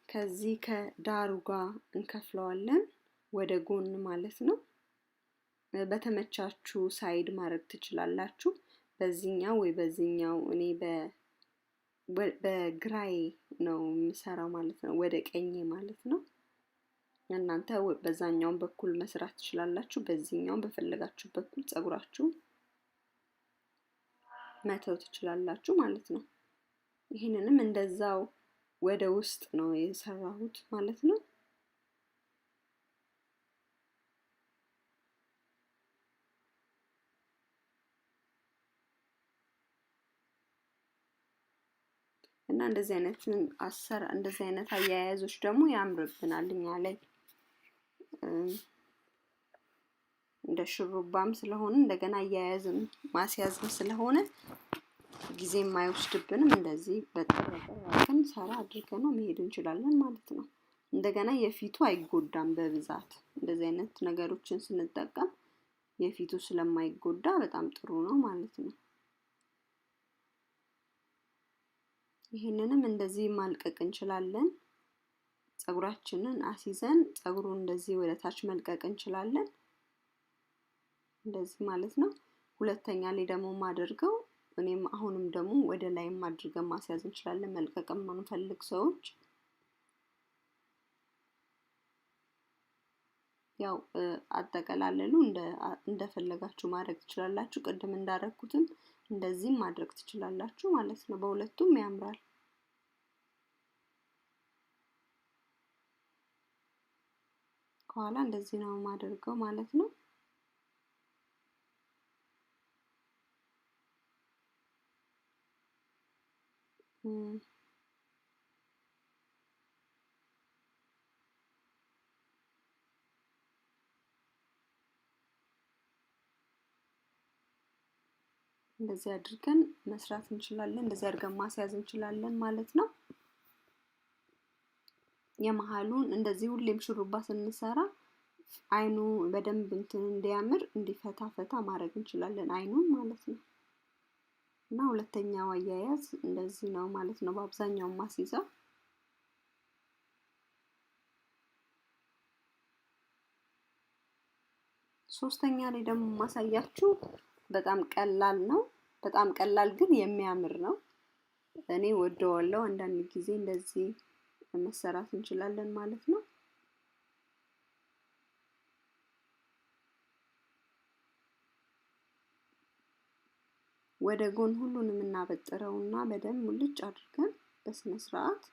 ከዚህ ከዳሩ ጋር እንከፍለዋለን ወደ ጎን ማለት ነው። በተመቻችሁ ሳይድ ማድረግ ትችላላችሁ። በዚህኛው ወይ በዚህኛው እኔ በግራይ ነው የምሰራው ማለት ነው፣ ወደ ቀኝ ማለት ነው። እናንተ በዛኛው በኩል መስራት ትችላላችሁ። በዚህኛው በፈለጋችሁ በኩል ጸጉራችሁ መተው ትችላላችሁ ማለት ነው። ይሄንንም እንደዛው ወደ ውስጥ ነው የሰራሁት ማለት ነው። እና እንደዚህ አይነት አያያዞች ደግሞ ያምርብናል እኛ ላይ እንደ ሹሩባም ስለሆነ እንደገና አያያዝም ማስያዝም ስለሆነ ጊዜም አይወስድብንም። እንደዚህ በጥራጥራችን ሰራ አድርገን ነው መሄድ እንችላለን ማለት ነው። እንደገና የፊቱ አይጎዳም በብዛት እንደዚህ አይነት ነገሮችን ስንጠቀም የፊቱ ስለማይጎዳ በጣም ጥሩ ነው ማለት ነው። ይሄንንም እንደዚህ ማልቀቅ እንችላለን። ጸጉራችንን አስይዘን ጸጉሩን እንደዚህ ወደ ታች መልቀቅ እንችላለን። እንደዚህ ማለት ነው። ሁለተኛ ላይ ደግሞ ማደርገው እኔም አሁንም ደግሞ ወደ ላይም አድርገን ማስያዝ እንችላለን መልቀቅም ማንፈልግ ሰዎች። ያው አጠቃላለሉ እንደፈለጋችሁ ማድረግ ትችላላችሁ። ቅድም እንዳረኩትም እንደዚህም ማድረግ ትችላላችሁ ማለት ነው። በሁለቱም ያምራል። ከኋላ እንደዚህ ነው ማደርገው ማለት ነው። እንደዚህ አድርገን መስራት እንችላለን። እንደዚህ አድርገን ማስያዝ እንችላለን ማለት ነው። የመሃሉን እንደዚህ ሁሌም ሹሩባ ስንሰራ አይኑ በደንብ እንዲያምር እንዲፈታ ፈታ ማድረግ እንችላለን አይኑን ማለት ነው። እና ሁለተኛው አያያዝ እንደዚህ ነው ማለት ነው በአብዛኛው ማስይዘው። ሶስተኛ ላይ ደግሞ ማሳያችሁ በጣም ቀላል ነው። በጣም ቀላል ግን የሚያምር ነው። እኔ ወደዋለሁ። አንዳንድ ጊዜ እንደዚህ መሰራት እንችላለን ማለት ነው። ወደ ጎን ሁሉንም እናበጥረውና በደንብ ሙልጭ አድርገን በስነ ስርዓት